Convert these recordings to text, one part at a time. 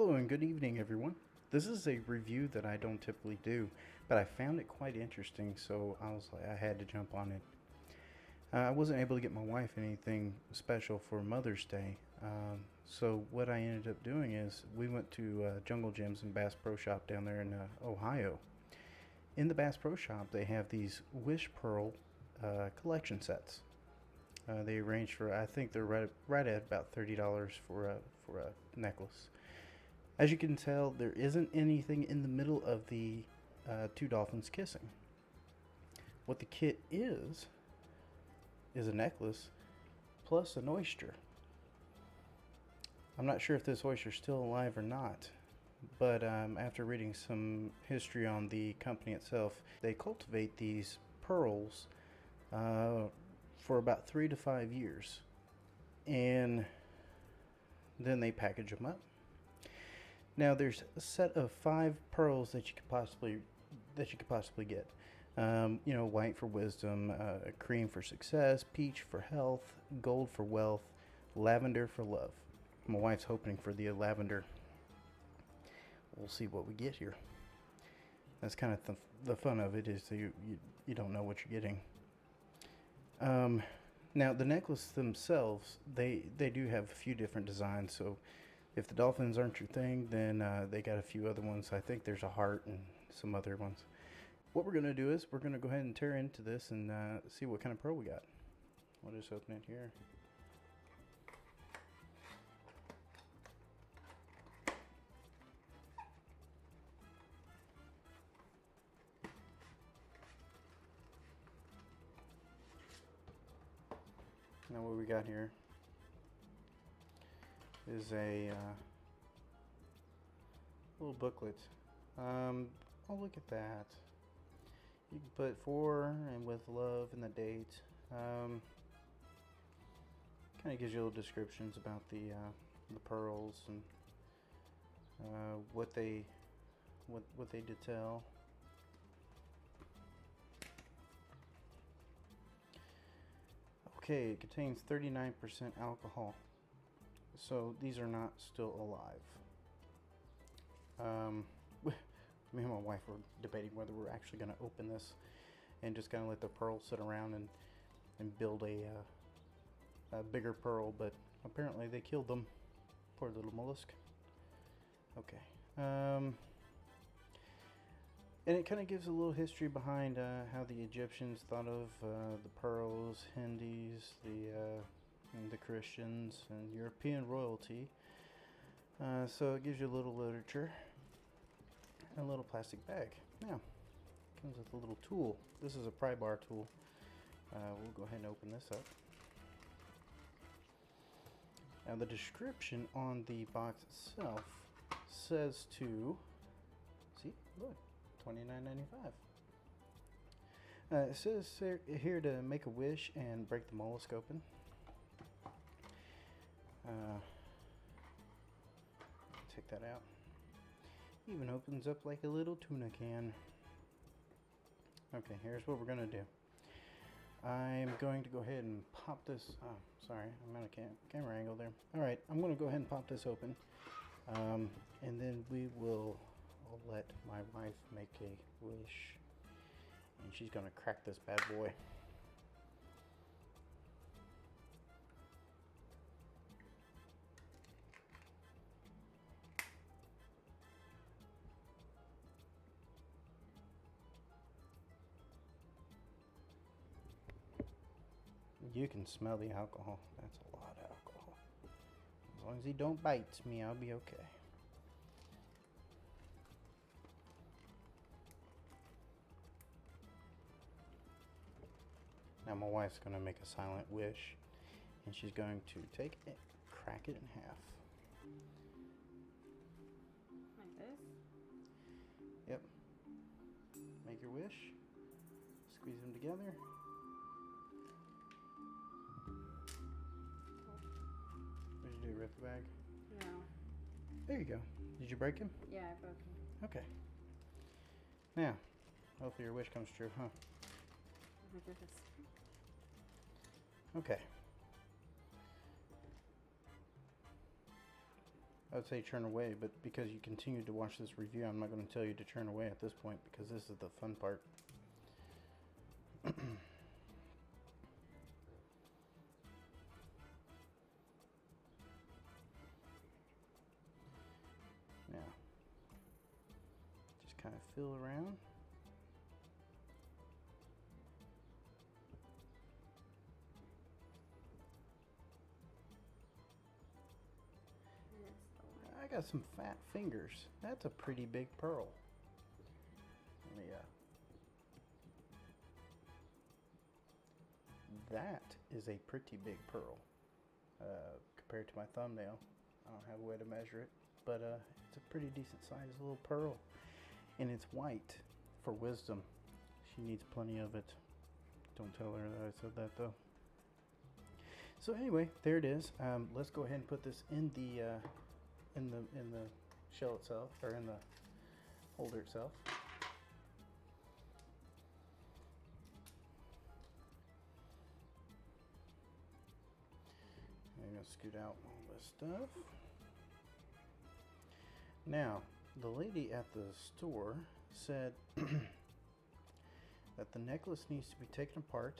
Hello and good evening, everyone. This is a review that I don't typically do, but I found it quite interesting, so I was like, I had to jump on it. I wasn't able to get my wife anything special for Mother's Day, so what I ended up doing is we went to Jungle Gyms and Bass Pro Shop down there in Ohio. In the Bass Pro Shop, they have these Wish Pearl collection sets. They range for, I think they're right at about $30 for a necklace. As you can tell, there isn't anything in the middle of the two dolphins kissing. What the kit is a necklace plus an oyster. I'm not sure if this oyster is still alive or not, but after reading some history on the company itself, they cultivate these pearls for about 3 to 5 years, and then they package them up. Now there's a set of 5 pearls that you could possibly get. White for wisdom, cream for success, peach for health, gold for wealth, lavender for love. My wife's hoping for the lavender. We'll see what we get here. That's kind of the fun of it, is you don't know what you're getting. Now the necklace themselves, they do have a few different designs. So if the dolphins aren't your thing, then they got a few other ones. I think there's a heart and some other ones. What we're going to do is we're going to go ahead and tear into this and see what kind of pearl we got. We'll just open it here. Now what we got here is a little booklet. Oh, look at that. You can put for and with love and the date. Kind of gives you little descriptions about the pearls and what they detail. Okay, it contains 39% alcohol, so these are not still alive. Me and my wife were debating whether we're actually going to open this and just kind of let the pearls sit around and build a bigger pearl, but apparently they killed them. Poor little mollusk. Okay. And it kind of gives a little history behind how the Egyptians thought of the pearls, Hindus, the Christians, and European royalty. So it gives you a little literature and a little plastic bag. Now, it comes with a little tool. This is a pry bar tool. We'll go ahead and open this up. Now, the description on the box itself says to, see, look. $29.95. It says here to make a wish and break the mollusk open. Take that out. Even opens up like a little tuna can. Okay, here's what we're gonna do. I'm going to go ahead and pop this. Oh, sorry, I'm out of camera angle there. All right, I'm gonna go ahead and pop this open, and then we will. I'll let my wife make a wish, and she's gonna crack this bad boy. You can smell the alcohol. That's a lot of alcohol. As long as he don't bite me, I'll be okay. Now my wife's going to make a silent wish, and she's going to take it, crack it in half. Like this? Yep. Make your wish. Squeeze them together. What did you do, rip the bag? No. There you go. Did you break him? Yeah, I broke him. Okay. Now, hopefully your wish comes true, huh? Look at this. Okay. I would say turn away, but because you continue to watch this review, I'm not going to tell you to turn away at this point because this is the fun part. Now, just kind of feel around. And it's the one. I got some fat fingers. That's a pretty big pearl. Let me, that is a pretty big pearl compared to my thumbnail. I don't have a way to measure it, but it's a pretty decent sized little pearl. And it's white for wisdom. She needs plenty of it. Don't tell her that I said that though. So anyway, there it is. Let's go ahead and put this in the shell itself, or in the holder itself. I'm gonna scoot out all this stuff. Now, the lady at the store said that the necklace needs to be taken apart.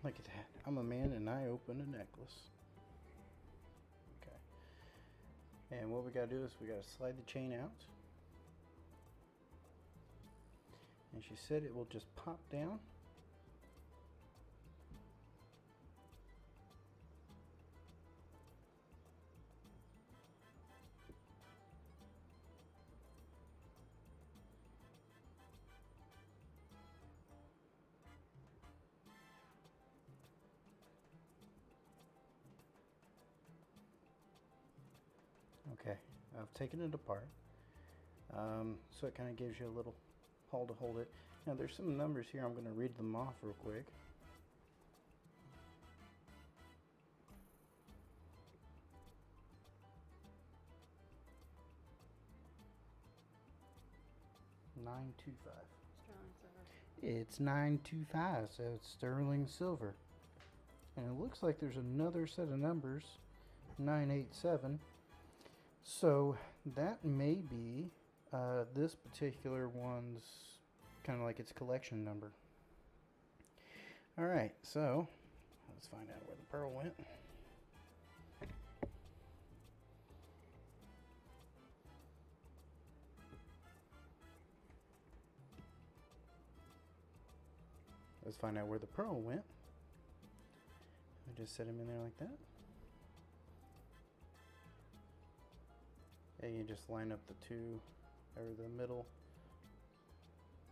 Look at that. I'm a man and I open a necklace. Okay. And what we gotta do is we gotta slide the chain out. And she said it will just pop down. Okay, I've taken it apart, so it kind of gives you a little hole to hold it. Now there's some numbers here, I'm going to read them off real quick. $925. Sterling silver. It's $925, so it's sterling silver. And it looks like there's another set of numbers, 987. So that may be this particular one's kind of like its collection number. All right, so let's find out where the pearl went. Let's find out where the pearl went. I just set him in there like that. And you just line up the two, or the middle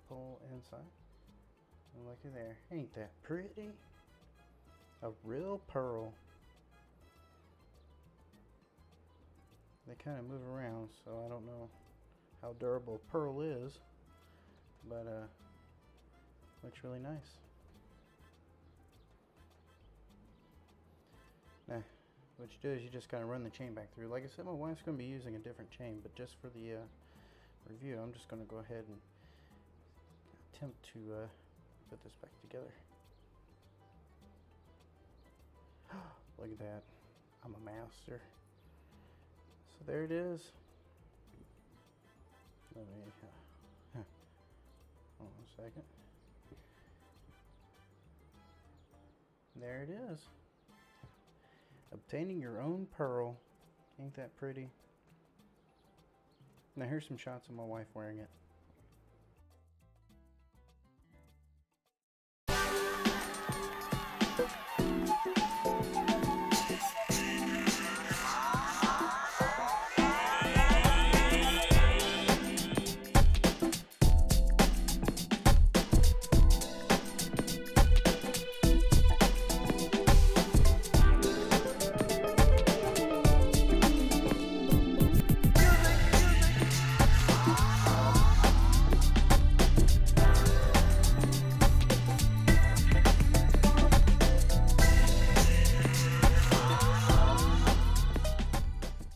pull inside. And look at there. Ain't that pretty? A real pearl. They kind of move around, so I don't know how durable a pearl is, but looks really nice. Now, what you do is you just kind of run the chain back through. Like I said, my wife's going to be using a different chain, but just for the review, I'm just going to go ahead and attempt to put this back together. Look at that. I'm a master. So there it is. Let me, hold on a second. There it is. Obtaining your own pearl. Ain't that pretty? Now here's some shots of my wife wearing it.